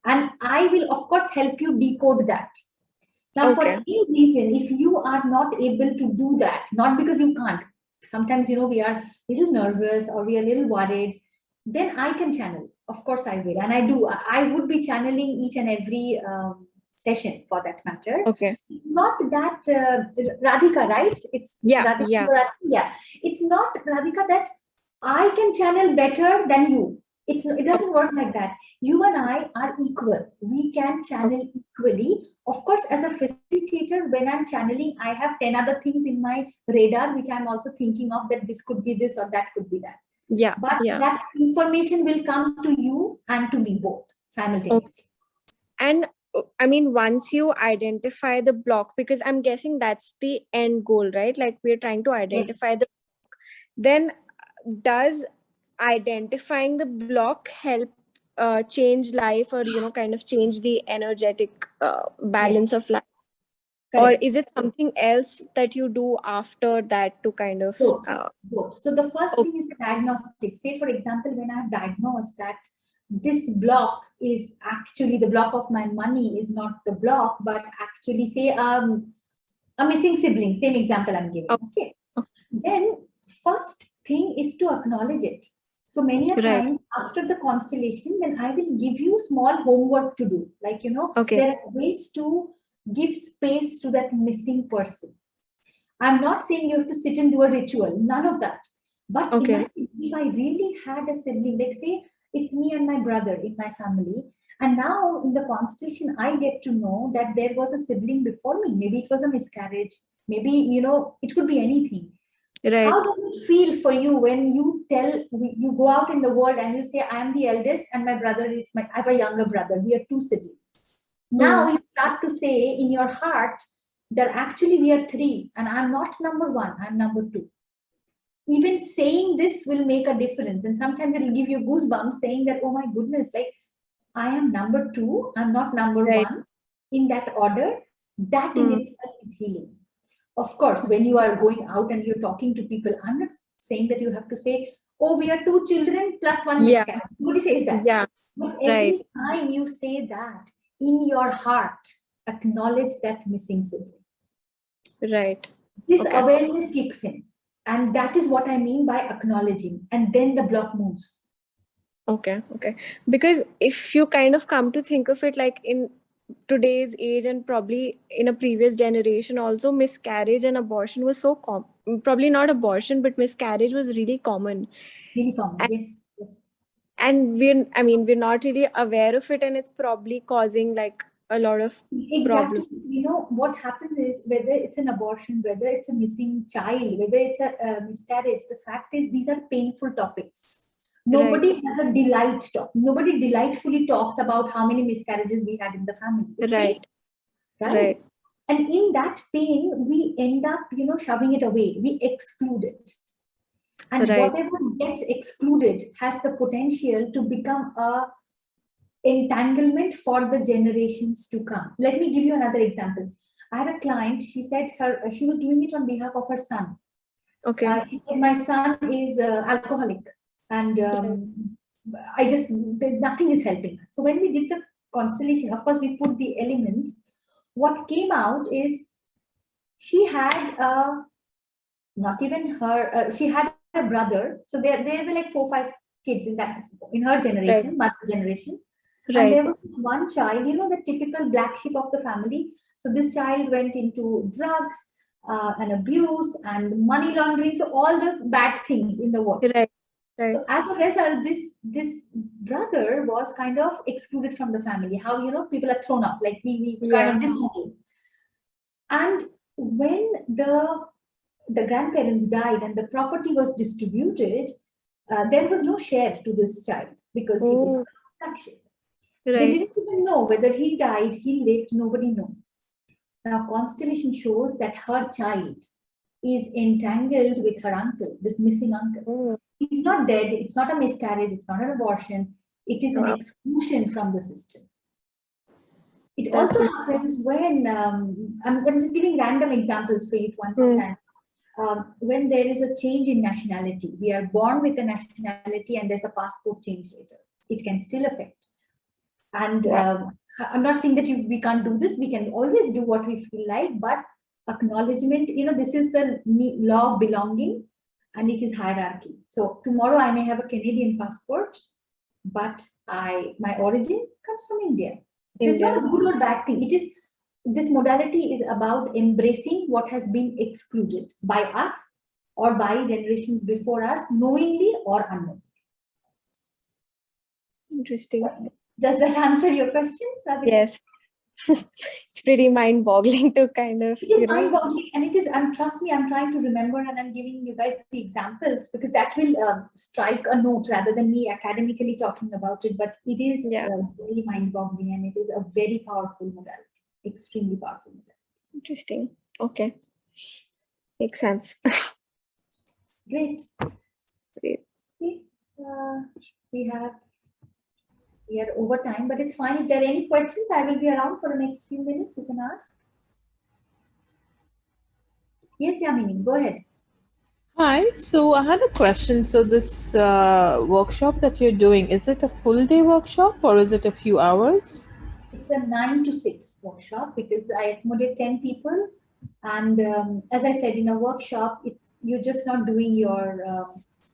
And I will, of course, help you decode that. Now, for any reason, if you are not able to do that, not because you can't, sometimes, we are a little nervous or we are a little worried, then I can channel. Of course, I will. And I do. I would be channeling each and every session for that matter. Okay. Not that Radhika, right? It's Yeah. Radhika, Yeah. yeah. It's not Radhika that I can channel better than you. It doesn't work like that. You and I are equal. We can channel equally. Of course, as a facilitator, when I'm channeling, I have 10 other things in my radar, which I'm also thinking of that this could be this or that could be that. Yeah. But Yeah. that information will come to you and to me both simultaneously. And I mean, once you identify the block, because I'm guessing that's the end goal, right? Like we're trying to identify the block, then does identifying the block help change life, or kind of change the energetic balance of life? Correct. Or is it something else that you do after that to kind of both. So the first thing is the diagnostic. Say, for example, when I've diagnosed that this block is actually the block of my money is not the block, but actually say a missing sibling, same example I'm giving. Okay. Then first thing is to acknowledge it. So many a times after the constellation, then I will give you small homework to do. Like, there are ways to give space to that missing person. I'm not saying you have to sit and do a ritual, none of that. But imagine if I really had a sibling, like say it's me and my brother in my family, and now in the constellation, I get to know that there was a sibling before me. Maybe it was a miscarriage. Maybe, it could be anything. Right. How does it feel for you when you go out in the world and you say, I am the eldest and my brother I have a younger brother. We are 2 siblings. Now you start to say in your heart that actually we are 3 and I'm not number 1, I'm number 2. Even saying this will make a difference. And sometimes it will give you goosebumps saying that, oh my goodness, like I am number 2, I'm not number 1 in that order. That in itself is healing. Of course, when you are going out and you're talking to people, I'm not saying that you have to say, oh, we are 2 children plus 1 miscarriage. Nobody says that. Yeah. But every time you say that, in your heart, acknowledge that missing sibling. Right. This awareness kicks in. And that is what I mean by acknowledging. And then the block moves. Okay. Because if you kind of come to think of it, like in today's age and probably in a previous generation also, miscarriage and abortion was so common. Probably not abortion, but miscarriage was really common. Really common, yes. And we're not really aware of it, and it's probably causing like a lot of exactly problems. What happens is, whether it's an abortion, whether it's a missing child, whether it's a miscarriage, the fact is these are painful topics. Nobody has a delight talk. Nobody delightfully talks about how many miscarriages we had in the family. It's pain, right? And in that pain, we end up, shoving it away. We exclude it. And whatever gets excluded has the potential to become a entanglement for the generations to come. Let me give you another example. I had a client, she said she was doing it on behalf of her son. She said, my son is alcoholic. And nothing is helping us. So when we did the constellation, of course, we put the elements. What came out is she had not even her, she had a brother. So there were like 4-5 kids in her generation, mother's generation. And there was this one child, the typical black sheep of the family. So this child went into drugs and abuse and money laundering. So all those bad things in the world. Right. So as a result, this brother was kind of excluded from the family. How, people are thrown up, like we kind of disown him. And when the grandparents died and the property was distributed, there was no share to this child because he was black sheep. They didn't even know whether he died, he lived, nobody knows. Now, constellation shows that her child is entangled with her uncle, this missing uncle. He's not dead, it's not a miscarriage, it's not an abortion, it is an exclusion from the system. It also happens when, I'm just giving random examples for you to understand. When there is a change in nationality, we are born with a nationality and there's a passport change later. It can still affect. And I'm not saying that we can't do this. We can always do what we feel like, but acknowledgement, this is the law of belonging and it is hierarchy. So tomorrow I may have a Canadian passport, but my origin comes from India. So it's not a good or bad thing. This modality is about embracing what has been excluded by us or by generations before us, knowingly or unknowingly. Interesting. Does that answer your question, Radhika? Yes. It's pretty mind-boggling to kind of. It is mind-boggling, and it is. Trust me, I'm trying to remember, and I'm giving you guys the examples because that will strike a note rather than me academically talking about it. But it is very mind-boggling, and it is a very powerful modality, extremely powerful modality. Interesting. Okay, makes sense. Great. Great. Okay. We are over time, but it's fine. If there are any questions, I will be around for the next few minutes. You can ask. Yes, Yamini, go ahead. Hi, so I had a question. So this workshop that you're doing, is it a full day workshop or is it a few hours? It's a 9 to 6 workshop because I accommodate 10 people. And as I said, in a workshop, you're just not doing your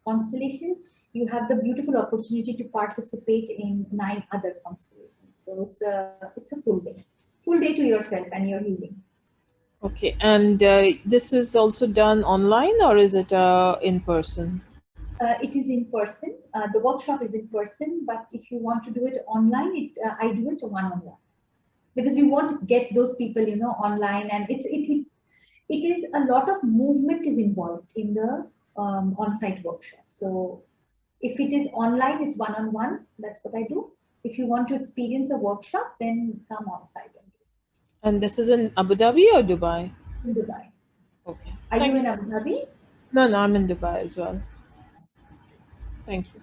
constellation. You have the beautiful opportunity to participate in 9 other constellations. So it's a full day to yourself and your healing. Okay, and this is also done online or is it in person? It is in person. The workshop is in person, but if you want to do it online, I do it one-on-one because we won't get those people, online, and it is a lot of movement is involved in the on-site workshop. So if it is online, it's one-on-one. That's what I do. If you want to experience a workshop, then come on-site. And this is in Abu Dhabi or Dubai? In Dubai. Okay. Are you in Abu Dhabi? No, I'm in Dubai as well. Thank you.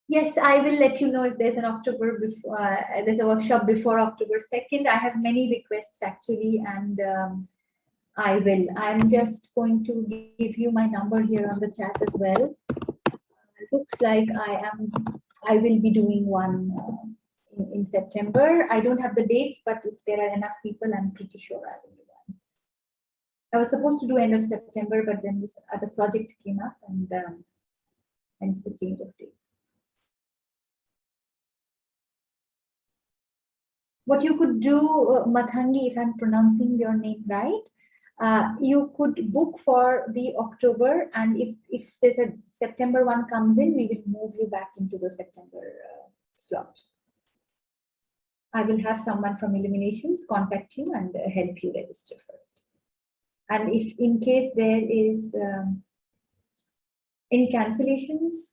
Yes, I will let you know if there's an there's a workshop before October 2nd. I have many requests actually, and I will. I'm just going to give you my number here on the chat as well. Looks like I will be doing one in September. I don't have the dates, but if there are enough people, I'm pretty sure I will do one. I was supposed to do end of September, but then this other project came up, and hence the change of dates. What you could do, Mathangi, if I'm pronouncing your name right, you could book for the October, and if there's a September one comes in, we will move you back into the September slot. I will have someone from Illuminations contact you and help you register for it. And if in case there is any cancellations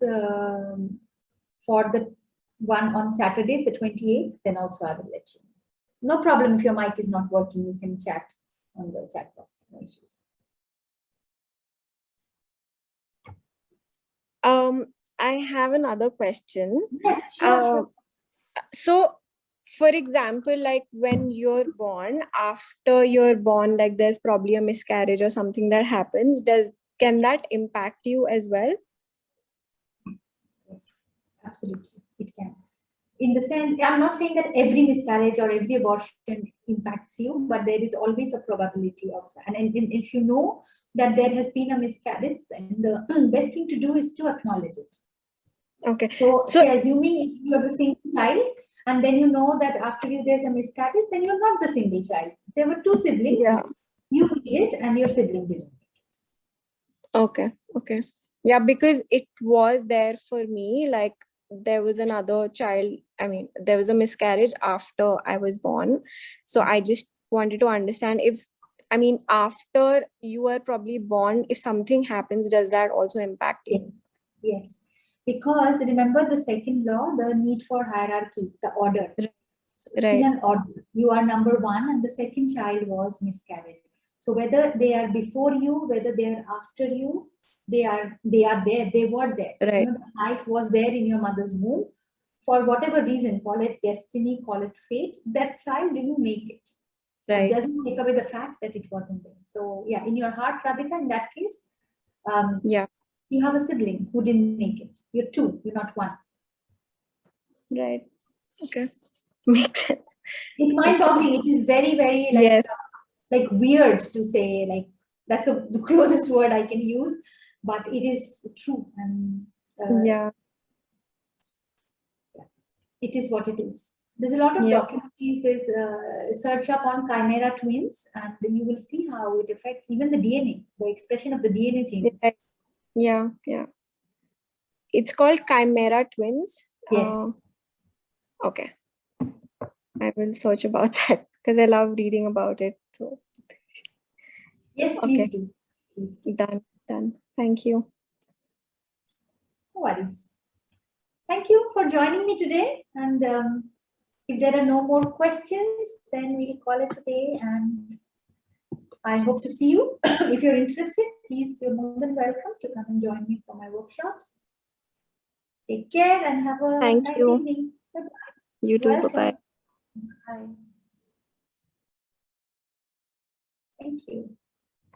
for the one on Saturday, the 28th, then also I will let you know. No problem if your mic is not working, you can chat on the chat box, no issues. I have another question. Yes, sure. So for example, like when you're born, after you're born, like there's probably a miscarriage or something that happens, can that impact you as well? Yes, absolutely, it can. In the sense, I'm not saying that every miscarriage or every abortion impacts you, but there is always a probability of that. And if you know that there has been a miscarriage, then the best thing to do is to acknowledge it. Okay. So, So- say, assuming if you have a single child, and then you know that after you there's a miscarriage, then you're not the single child. There were two siblings. Yeah. You did it, and your sibling didn't. Okay. Okay. Yeah, because it was there for me. Like there was another child. I mean, there was a miscarriage after I was born. So I just wanted to understand if, I mean, after you are probably born, if something happens, does that also impact you? Yes, yes. Because remember the second law, the need for hierarchy, the order. Right. So it's Right. in an order. You are number one, and the second child was miscarried. So whether they are before you, whether they are after you, they are there. They were there. Right. You know, the life was there in your mother's womb. For whatever reason, call it destiny, call it fate, that child didn't make it. It Right. doesn't take away the fact that it wasn't there. So yeah, in your heart, Radhika, in that case, Yeah. you have a sibling who didn't make it. You're two, you're not one. Right. Okay. Makes sense. It's mind-boggling. It is very, very like Yes. like weird to say. Like that's the closest word I can use, but it is true, and Yeah. it is what it is. There's a lot of Yeah. documentaries. There's search up on chimera twins, and you will see how it affects even the DNA, the expression of the DNA genes. Yeah. Yeah. Yeah. It's called chimera twins. Yes. Okay. I will search about that because I love reading about it. So Yes, please okay. do. Please do. Done. Thank you. No worries. Thank you for joining me today. And if there are no more questions, then we'll call it a day. And I hope to see you. If you're interested, please, you're more than welcome to come and join me for my workshops. Take care and have a Thank nice you. evening. Bye-bye. You too. Welcome. Bye-bye. Bye. Thank you.